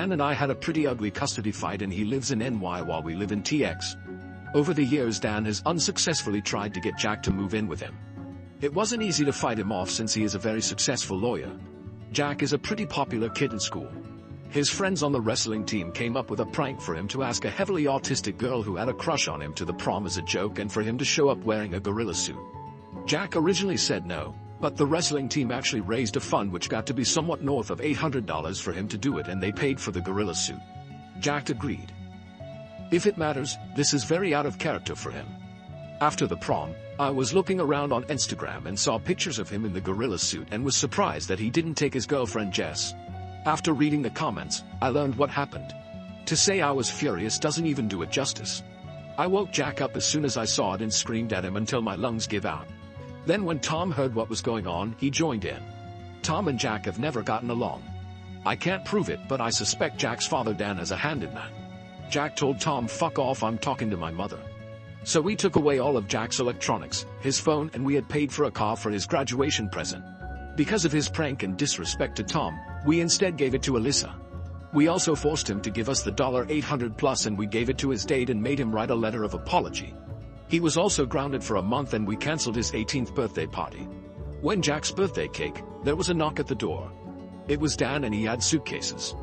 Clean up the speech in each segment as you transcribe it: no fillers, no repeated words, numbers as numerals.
Dan and I had a pretty ugly custody fight, and he lives in NY while we live in TX. Over the years, Dan has unsuccessfully tried to get Jack to move in with him. It wasn't easy to fight him off since he is a very successful lawyer. Jack is a pretty popular kid in school. His friends on the wrestling team came up with a prank for him to ask a heavily autistic girl who had a crush on him to the prom as a joke and for him to show up wearing a gorilla suit. Jack originally said no, but the wrestling team actually raised a fund which got to be somewhat north of $800 for him to do it, and they paid for the gorilla suit. Jack agreed. If it matters, this is very out of character for him. After the prom, I was looking around on Instagram and saw pictures of him in the gorilla suit and was surprised that he didn't take his girlfriend Jess. After reading the comments, I learned what happened. To say I was furious doesn't even do it justice. I woke Jack up as soon as I saw it and screamed at him until my lungs gave out. Then when Tom heard what was going on, he joined in. Tom and Jack have never gotten along. I can't prove it, but I suspect Jack's father Dan has a hand in that. Jack told Tom, "Fuck off, I'm talking to my mother." So we took away all of Jack's electronics, his phone, and we had paid for a car for his graduation present. Because of his prank and disrespect to Tom, we instead gave it to Alyssa. We also forced him to give us the $800 plus, and we gave it to his date and made him write a letter of apology. He was also grounded for a month, and we canceled his 18th birthday party. When Jack's birthday cake, there was a knock at the door. It was Dan, and he had suitcases.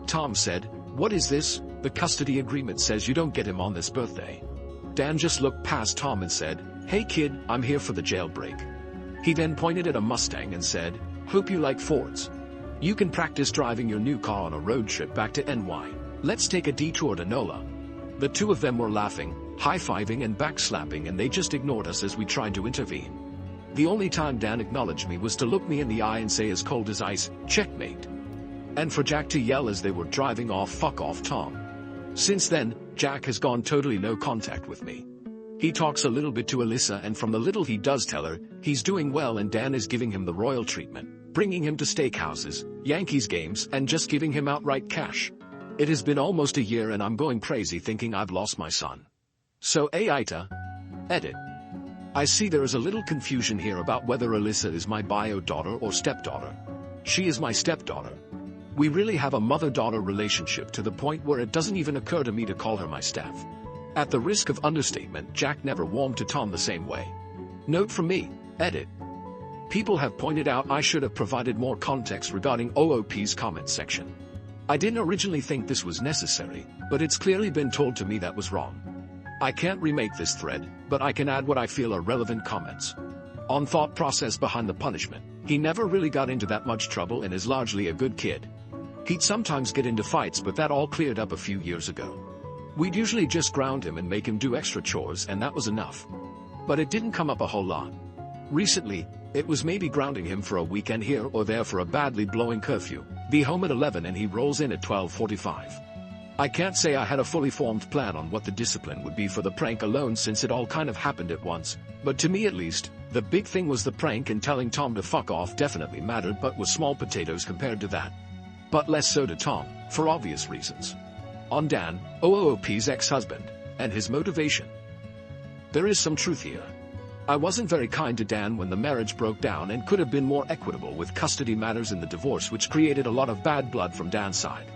Tom said, "What is this? The custody agreement says you don't get him on this birthday." Dan just looked past Tom and said, "Hey kid, I'm here for the jailbreak." He then pointed at a Mustang and said, "Hope you like Fords. You can practice driving your new car on a road trip back to NY. Let's take a detour to NOLA." The two of them were laughing, high-fiving and backslapping, and they just ignored us as we tried to intervene. The only time Dan acknowledged me was to look me in the eye and say as cold as ice, "Checkmate." And for Jack to yell as they were driving off, "Fuck off, Tom." Since then, Jack has gone totally no contact with me. He talks a little bit to Alyssa, and from the little he does tell her, he's doing well, and Dan is giving him the royal treatment, bringing him to steakhouses, Yankees games, and just giving him outright cash. It has been almost a year, and I'm going crazy thinking I've lost my son. So AITA. Edit. I see there is a little confusion here about whether Alyssa is my bio daughter or stepdaughter. She is my stepdaughter. We really have a mother-daughter relationship, to the point where it doesn't even occur to me to call her my steph. At the risk of understatement, Jack never warmed to Tom the same way. Note from me. Edit. People have pointed out I should have provided more context regarding OOP's comment section. I didn't originally think this was necessary, but it's clearly been told to me that was wrong. I can't remake this thread, but I can add what I feel are relevant comments. On thought process behind the punishment, he never really got into that much trouble and is largely a good kid. He'd sometimes get into fights, but that all cleared up a few years ago. We'd usually just ground him and make him do extra chores, and that was enough. But it didn't come up a whole lot. Recently, it was maybe grounding him for a weekend here or there for a badly blowing curfew, be home at 11 and he rolls in at 12:45. I can't say I had a fully formed plan on what the discipline would be for the prank alone, since it all kind of happened at once, but to me at least, the big thing was the prank, and telling Tom to fuck off definitely mattered, but was small potatoes compared to that. But less so to Tom, for obvious reasons. On Dan, OOP's ex-husband, and his motivation. There is some truth here. I wasn't very kind to Dan when the marriage broke down, and could have been more equitable with custody matters in the divorce, which created a lot of bad blood from Dan's side.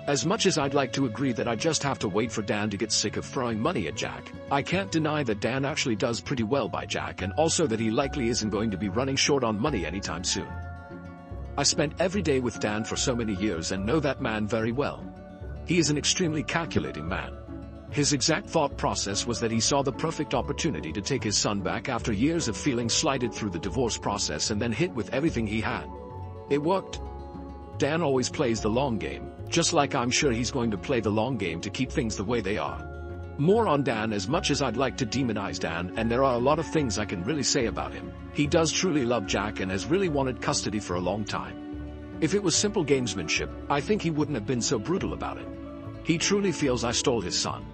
As much as I'd like to agree that I just have to wait for Dan to get sick of throwing money at Jack, I can't deny that Dan actually does pretty well by Jack, and also that he likely isn't going to be running short on money anytime soon. I spent every day with Dan for so many years and know that man very well. He is an extremely calculating man. His exact thought process was that he saw the perfect opportunity to take his son back after years of feeling slighted through the divorce process, and then hit with everything he had. It worked. Dan always plays the long game, just like I'm sure he's going to play the long game to keep things the way they are. More on Dan. As much as I'd like to demonize Dan, and there are a lot of things I can really say about him, he does truly love Jack and has really wanted custody for a long time. If it was simple gamesmanship, I think he wouldn't have been so brutal about it. He truly feels I stole his son.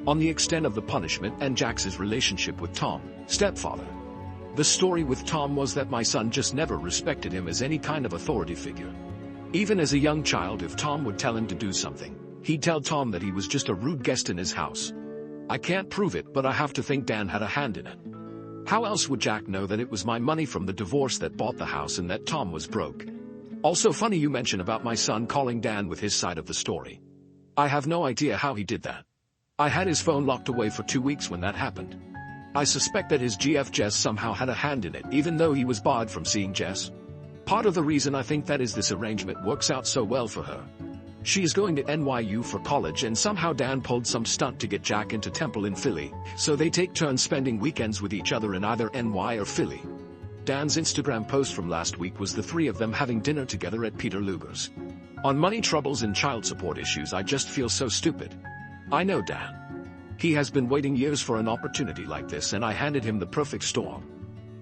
On the extent of the punishment and Jack's relationship with Tom, stepfather. The story with Tom was that my son just never respected him as any kind of authority figure. Even as a young child, if Tom would tell him to do something, he'd tell Tom that he was just a rude guest in his house. I can't prove it, but I have to think Dan had a hand in it. How else would Jack know that it was my money from the divorce that bought the house and that Tom was broke? Also funny you mention about my son calling Dan with his side of the story. I have no idea how he did that. I had his phone locked away for 2 weeks when that happened. I suspect that his GF Jess somehow had a hand in it even though he was barred from seeing Jess. Part of the reason I think that is this arrangement works out so well for her. She is going to NYU for college and somehow Dan pulled some stunt to get Jack into Temple in Philly, so they take turns spending weekends with each other in either NY or Philly. Dan's Instagram post from last week was the three of them having dinner together at Peter Luger's. On money troubles and child support issues, I just feel so stupid. I know Dan. He has been waiting years for an opportunity like this and I handed him the perfect storm.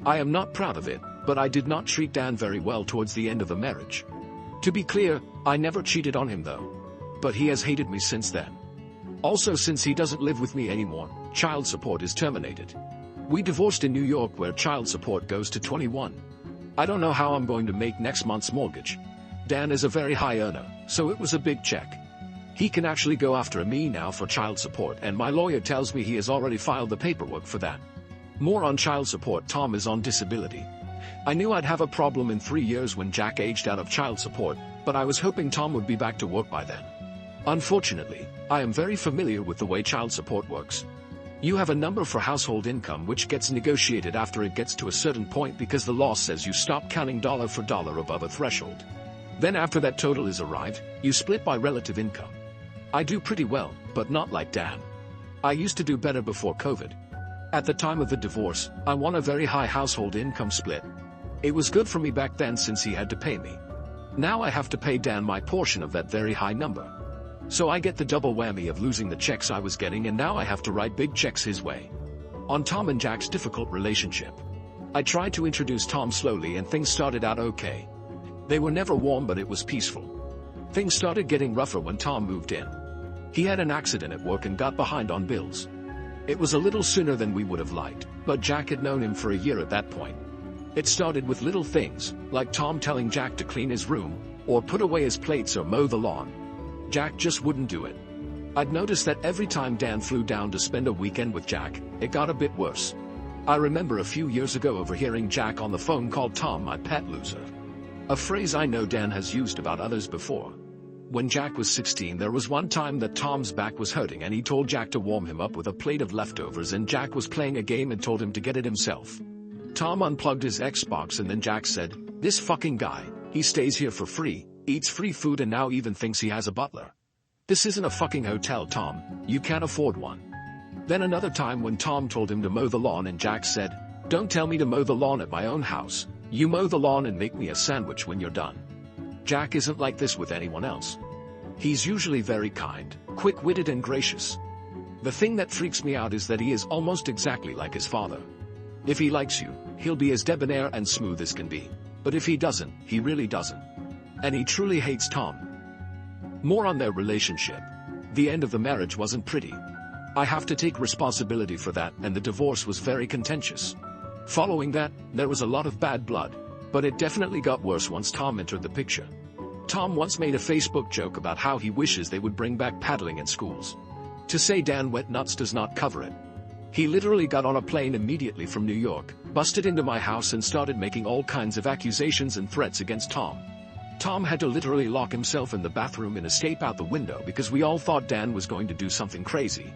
I am not proud of it, but I did not treat Dan very well towards the end of the marriage. To be clear, I never cheated on him though. But he has hated me since then. Also, since he doesn't live with me anymore, child support is terminated. We divorced in New York where child support goes to 21. I don't know how I'm going to make next month's mortgage. Dan is a very high earner, so it was a big check. He can actually go after me now for child support and my lawyer tells me he has already filed the paperwork for that. More on child support. Tom is on disability. I knew I'd have a problem in 3 years when Jack aged out of child support, but I was hoping Tom would be back to work by then. Unfortunately, I am very familiar with the way child support works. You have a number for household income which gets negotiated after it gets to a certain point because the law says you stop counting dollar for dollar above a threshold. Then after that total is arrived, you split by relative income. I do pretty well, but not like Dan. I used to do better before COVID. At the time of the divorce, I won a very high household income split. It was good for me back then since he had to pay me. Now I have to pay Dan my portion of that very high number. So I get the double whammy of losing the checks I was getting and now I have to write big checks his way. On Tom and Jack's difficult relationship. I tried to introduce Tom slowly and things started out okay. They were never warm but it was peaceful. Things started getting rougher when Tom moved in. He had an accident at work and got behind on bills. It was a little sooner than we would have liked, but Jack had known him for a year at that point. It started with little things, like Tom telling Jack to clean his room, or put away his plates or mow the lawn. Jack just wouldn't do it. I'd noticed that every time Dan flew down to spend a weekend with Jack, it got a bit worse. I remember a few years ago overhearing Jack on the phone call Tom my pet loser. A phrase I know Dan has used about others before. When Jack was 16, there was one time that Tom's back was hurting and he told Jack to warm him up with a plate of leftovers and Jack was playing a game and told him to get it himself. Tom unplugged his Xbox and then Jack said, "This fucking guy, he stays here for free, eats free food and now even thinks he has a butler. This isn't a fucking hotel, Tom, you can't afford one." Then another time when Tom told him to mow the lawn and Jack said, "Don't tell me to mow the lawn at my own house, you mow the lawn and make me a sandwich when you're done." Jack isn't like this with anyone else. He's usually very kind, quick-witted and gracious. The thing that freaks me out is that he is almost exactly like his father. If he likes you, he'll be as debonair and smooth as can be. But if he doesn't, he really doesn't. And he truly hates Tom. More on their relationship. The end of the marriage wasn't pretty. I have to take responsibility for that, and the divorce was very contentious. Following that, there was a lot of bad blood, but it definitely got worse once Tom entered the picture. Tom once made a Facebook joke about how he wishes they would bring back paddling in schools. To say Dan went nuts does not cover it. He literally got on a plane immediately from New York, busted into my house and started making all kinds of accusations and threats against Tom. Tom had to literally lock himself in the bathroom and escape out the window because we all thought Dan was going to do something crazy.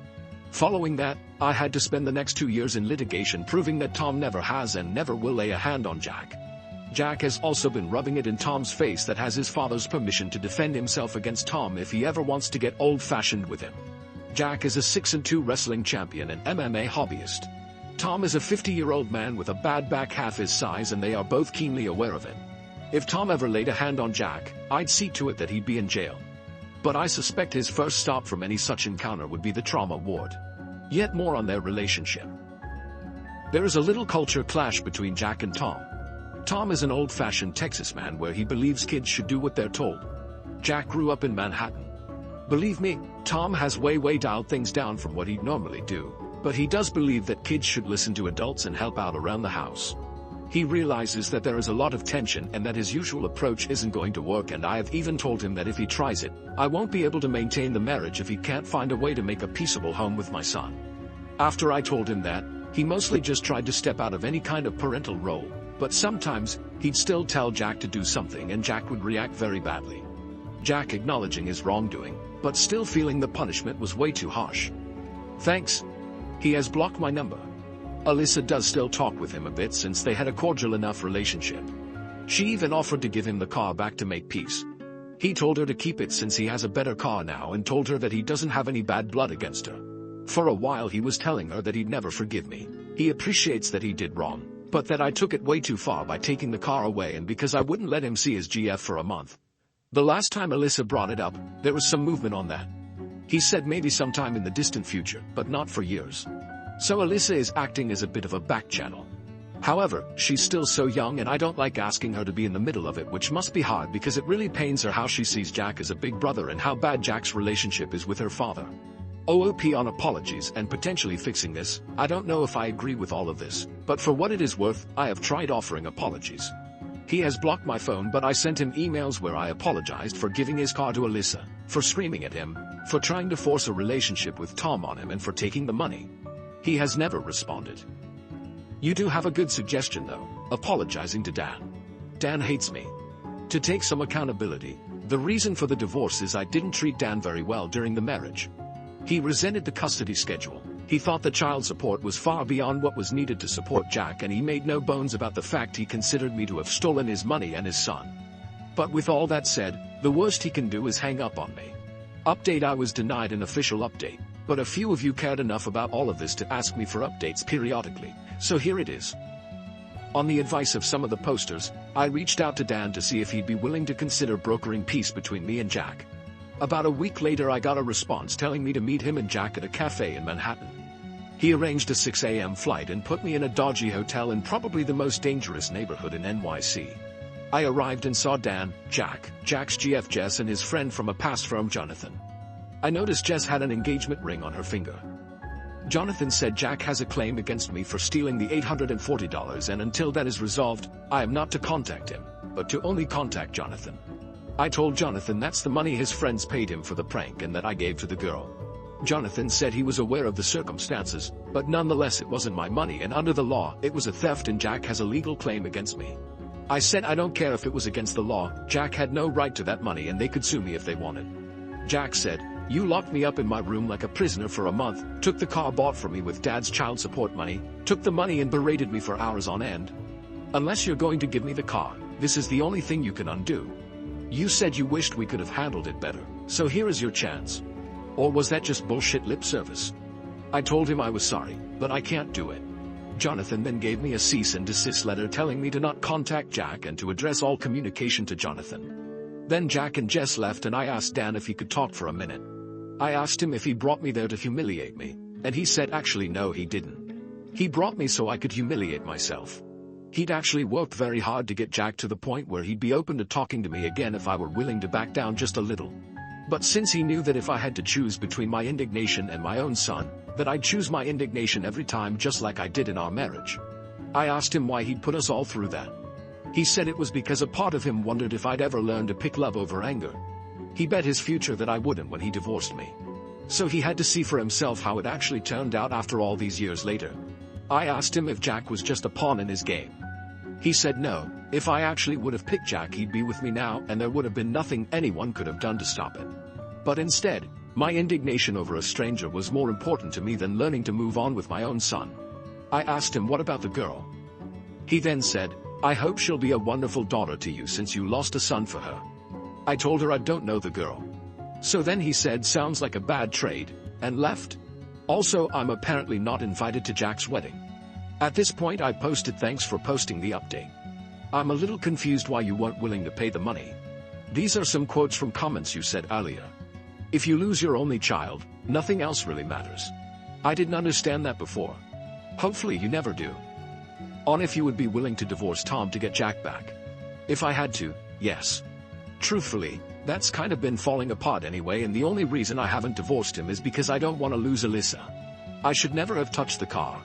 Following that, I had to spend the next 2 years in litigation proving that Tom never has and never will lay a hand on Jack. Jack has also been rubbing it in Tom's face that has his father's permission to defend himself against Tom if he ever wants to get old-fashioned with him. Jack is a 6'2" wrestling champion and MMA hobbyist. Tom is a 50-year-old man with a bad back half his size and they are both keenly aware of it. If Tom ever laid a hand on Jack, I'd see to it that he'd be in jail. But I suspect his first stop from any such encounter would be the trauma ward. Yet more on their relationship. There is a little culture clash between Jack and Tom. Tom is an old-fashioned Texas man where he believes kids should do what they're told. Jack grew up in Manhattan. Believe me, Tom has way dialed things down from what he'd normally do, but he does believe that kids should listen to adults and help out around the house. He realizes that there is a lot of tension and that his usual approach isn't going to work, and I have even told him that if he tries it, I won't be able to maintain the marriage if he can't find a way to make a peaceable home with my son. After I told him that, he mostly just tried to step out of any kind of parental role. But sometimes, he'd still tell Jack to do something and Jack would react very badly. Jack acknowledging his wrongdoing, but still feeling the punishment was way too harsh. Thanks. He has blocked my number. Alyssa does still talk with him a bit since they had a cordial enough relationship. She even offered to give him the car back to make peace. He told her to keep it since he has a better car now and told her that he doesn't have any bad blood against her. For a while he was telling her that he'd never forgive me. He appreciates that he did wrong, but that I took it way too far by taking the car away and because I wouldn't let him see his GF for a month. The last time Alyssa brought it up, there was some movement on that. He said maybe sometime in the distant future, but not for years. So Alyssa is acting as a bit of a back channel. However, she's still so young and I don't like asking her to be in the middle of it, which must be hard because it really pains her how she sees Jack as a big brother and how bad Jack's relationship is with her father. OOP on apologies and potentially fixing this. I don't know if I agree with all of this, but for what it is worth, I have tried offering apologies. He has blocked my phone, but I sent him emails where I apologized for giving his car to Alyssa, for screaming at him, for trying to force a relationship with Tom on him and for taking the money. He has never responded. You do have a good suggestion though, apologizing to Dan. Dan hates me. To take some accountability, the reason for the divorce is I didn't treat Dan very well during the marriage. He resented the custody schedule. He thought the child support was far beyond what was needed to support Jack, and he made no bones about the fact he considered me to have stolen his money and his son. But with all that said, the worst he can do is hang up on me. Update: I was denied an official update, but a few of you cared enough about all of this to ask me for updates periodically, so here it is. On the advice of some of the posters, I reached out to Dan to see if he'd be willing to consider brokering peace between me and Jack. About a week later I got a response telling me to meet him and Jack at a cafe in Manhattan. He arranged a 6 a.m. flight and put me in a dodgy hotel in probably the most dangerous neighborhood in NYC. I arrived and saw Dan, Jack's GF Jess, and his friend from a past firm, Jonathan. I noticed Jess had an engagement ring on her finger. Jonathan said Jack has a claim against me for stealing the $840, and until that is resolved, I am not to contact him, but to only contact Jonathan. I told Jonathan that's the money his friends paid him for the prank and that I gave to the girl. Jonathan said he was aware of the circumstances, but nonetheless it wasn't my money and under the law it was a theft and Jack has a legal claim against me. I said I don't care if it was against the law, Jack had no right to that money and they could sue me if they wanted. Jack said, "You locked me up in my room like a prisoner for a month, took the car bought for me with Dad's child support money, took the money and berated me for hours on end. Unless you're going to give me the car, this is the only thing you can undo. You said you wished we could have handled it better, so here is your chance. Or was that just bullshit lip service?" I told him I was sorry, but I can't do it. Jonathan then gave me a cease and desist letter telling me to not contact Jack and to address all communication to Jonathan. Then Jack and Jess left and I asked Dan if he could talk for a minute. I asked him if he brought me there to humiliate me, and he said actually no he didn't. He brought me so I could humiliate myself. He'd actually worked very hard to get Jack to the point where he'd be open to talking to me again if I were willing to back down just a little. But since he knew that if I had to choose between my indignation and my own son, that I'd choose my indignation every time just like I did in our marriage. I asked him why he'd put us all through that. He said it was because a part of him wondered if I'd ever learn to pick love over anger. He bet his future that I wouldn't when he divorced me. So he had to see for himself how it actually turned out after all these years later. I asked him if Jack was just a pawn in his game. He said no, if I actually would have picked Jack he'd be with me now and there would have been nothing anyone could have done to stop it. But instead, my indignation over a stranger was more important to me than learning to move on with my own son. I asked him what about the girl? He then said, "I hope she'll be a wonderful daughter to you since you lost a son for her." I told her I don't know the girl. So then he said sounds like a bad trade, and left. Also, I'm apparently not invited to Jack's wedding. At this point I posted thanks for posting the update. I'm a little confused why you weren't willing to pay the money. These are some quotes from comments you said earlier. If you lose your only child, nothing else really matters. I didn't understand that before. Hopefully you never do. On if you would be willing to divorce Tom to get Jack back. If I had to, yes. Truthfully, that's kind of been falling apart anyway, and the only reason I haven't divorced him is because I don't want to lose Alyssa. I should never have touched the car.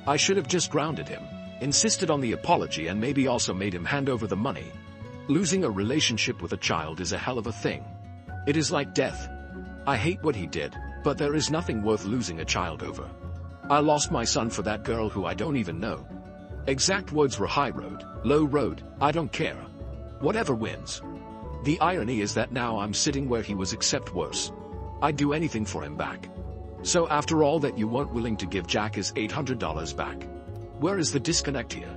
I should have just grounded him, insisted on the apology, and maybe also made him hand over the money. Losing a relationship with a child is a hell of a thing. It is like death. I hate what he did, but there is nothing worth losing a child over. I lost my son for that girl who I don't even know. Exact words were high road, low road, I don't care. Whatever wins. The irony is that now I'm sitting where he was, except worse. I'd do anything for him back. So after all that, you weren't willing to give Jack his $800 back. Where is the disconnect here?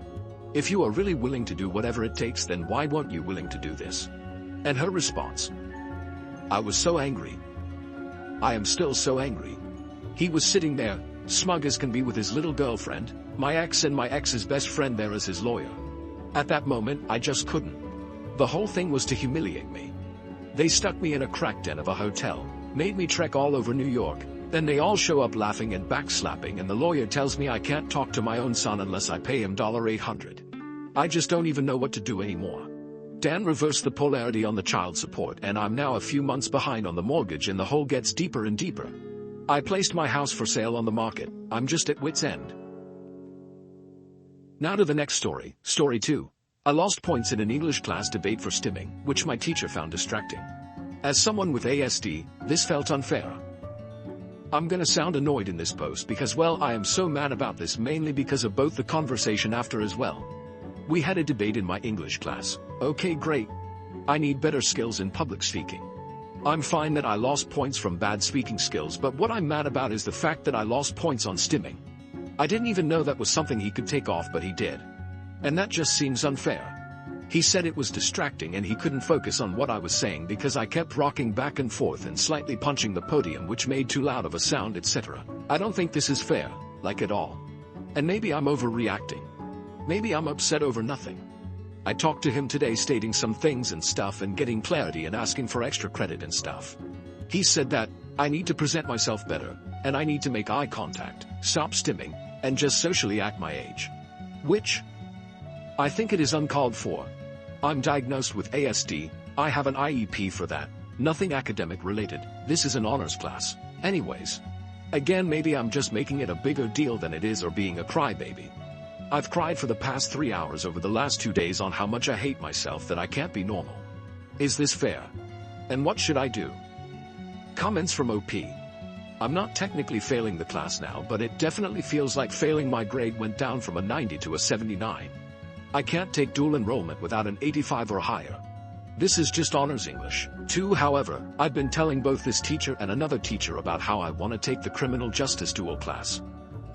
If you are really willing to do whatever it takes, then why weren't you willing to do this? And her response: I was so angry. I am still so angry. He was sitting there, smug as can be, with his little girlfriend, my ex, and my ex's best friend there as his lawyer. At that moment, I just couldn't. The whole thing was to humiliate me. They stuck me in a crack den of a hotel, made me trek all over New York, then they all show up laughing and backslapping, and the lawyer tells me I can't talk to my own son unless I pay him $800. I just don't even know what to do anymore. Dan reversed the polarity on the child support, and I'm now a few months behind on the mortgage, and the hole gets deeper and deeper. I placed my house for sale on the market. I'm just at wit's end. Now to the next story, story 2. I lost points in an English class debate for stimming, which my teacher found distracting. As someone with ASD, this felt unfair. I'm gonna sound annoyed in this post because, well, I am so mad about this, mainly because of both the conversation after as well. We had a debate in my English class. Okay, great. I need better skills in public speaking. I'm fine that I lost points from bad speaking skills, but what I'm mad about is the fact that I lost points on stimming. I didn't even know that was something he could take off, but he did. And that just seems unfair. He said it was distracting and he couldn't focus on what I was saying because I kept rocking back and forth and slightly punching the podium, which made too loud of a sound, etc. I don't think this is fair, like at all. And maybe I'm overreacting. Maybe I'm upset over nothing. I talked to him today, stating some things and stuff and getting clarity and asking for extra credit and stuff. He said that I need to present myself better, and I need to make eye contact, stop stimming, and just socially act my age. Which I think it is uncalled for. I'm diagnosed with ASD, I have an IEP for that, nothing academic related, this is an honors class. Anyways. Again, maybe I'm just making it a bigger deal than it is, or being a crybaby. I've cried for the past 3 hours over the last 2 days on how much I hate myself, that I can't be normal. Is this fair? And what should I do? Comments from OP. I'm not technically failing the class now, but it definitely feels like failing. My grade went down from a 90 to a 79. I can't take dual enrollment without an 85 or higher. This is just honors English, too. However, I've been telling both this teacher and another teacher about how I want to take the criminal justice dual class.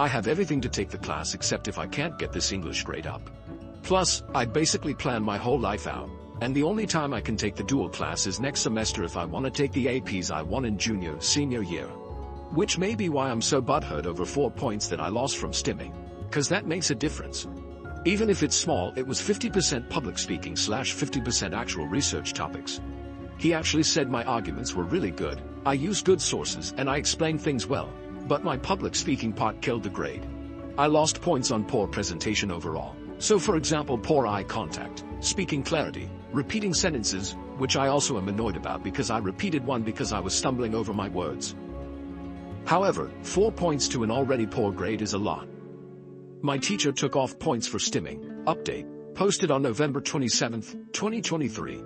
I have everything to take the class except if I can't get this English grade up. Plus, I basically planned my whole life out, and the only time I can take the dual class is next semester if I want to take the APs I want in senior year. Which may be why I'm so butthurt over 4 points that I lost from stimming. Cause that makes a difference. Even if it's small, it was 50% public speaking / 50% actual research topics. He actually said my arguments were really good, I used good sources, and I explained things well, but my public speaking part killed the grade. I lost points on poor presentation overall. So for example, poor eye contact, speaking clarity, repeating sentences, which I also am annoyed about because I repeated one because I was stumbling over my words. However, 4 points to an already poor grade is a lot. My teacher took off points for stimming. Update. Posted on November 27, 2023.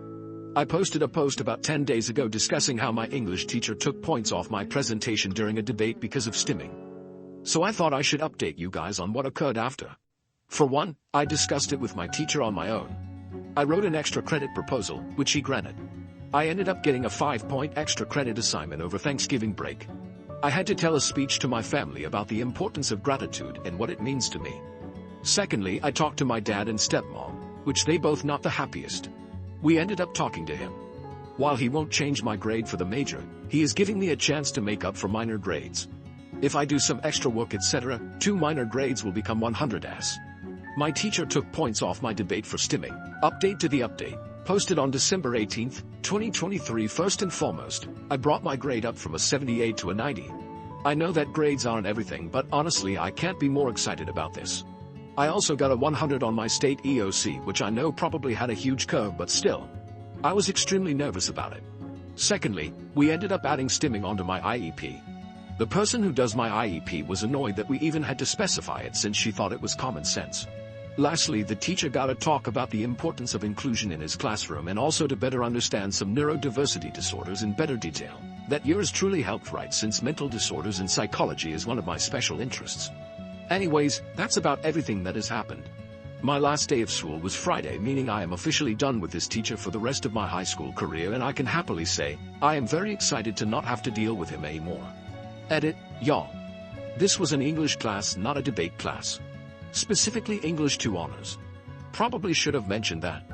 I posted a post about 10 days ago discussing how my English teacher took points off my presentation during a debate because of stimming. So I thought I should update you guys on what occurred after. For one, I discussed it with my teacher on my own. I wrote an extra credit proposal, which he granted. I ended up getting a 5-point extra credit assignment over Thanksgiving break. I had to tell a speech to my family about the importance of gratitude and what it means to me. Secondly, I talked to my dad and stepmom, which they both not the happiest. We ended up talking to him. While he won't change my grade for the major, he is giving me a chance to make up for minor grades. If I do some extra work, etc., 2 minor grades will become 100s. My teacher took points off my debate for stimming. Update to the update. Posted on December 18, 2023. First and foremost, I brought my grade up from a 78 to a 90. I know that grades aren't everything, but honestly I can't be more excited about this. I also got a 100 on my state EOC, which I know probably had a huge curve, but still. I was extremely nervous about it. Secondly, we ended up adding stimming onto my IEP. The person who does my IEP was annoyed that we even had to specify it since she thought it was common sense. Lastly, the teacher got to talk about the importance of inclusion in his classroom and also to better understand some neurodiversity disorders in better detail. That yours truly helped, right, since mental disorders and psychology is one of my special interests. Anyways, that's about everything that has happened. My last day of school was Friday, meaning I am officially done with this teacher for the rest of my high school career, and I can happily say, I am very excited to not have to deal with him anymore. Edit, y'all. This was an English class, not a debate class. Specifically English 2 honors. Probably should have mentioned that.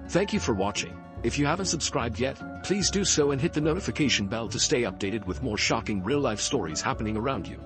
Thank you for watching. If you haven't subscribed yet, please do so and hit the notification bell to stay updated with more shocking real-life stories happening around you.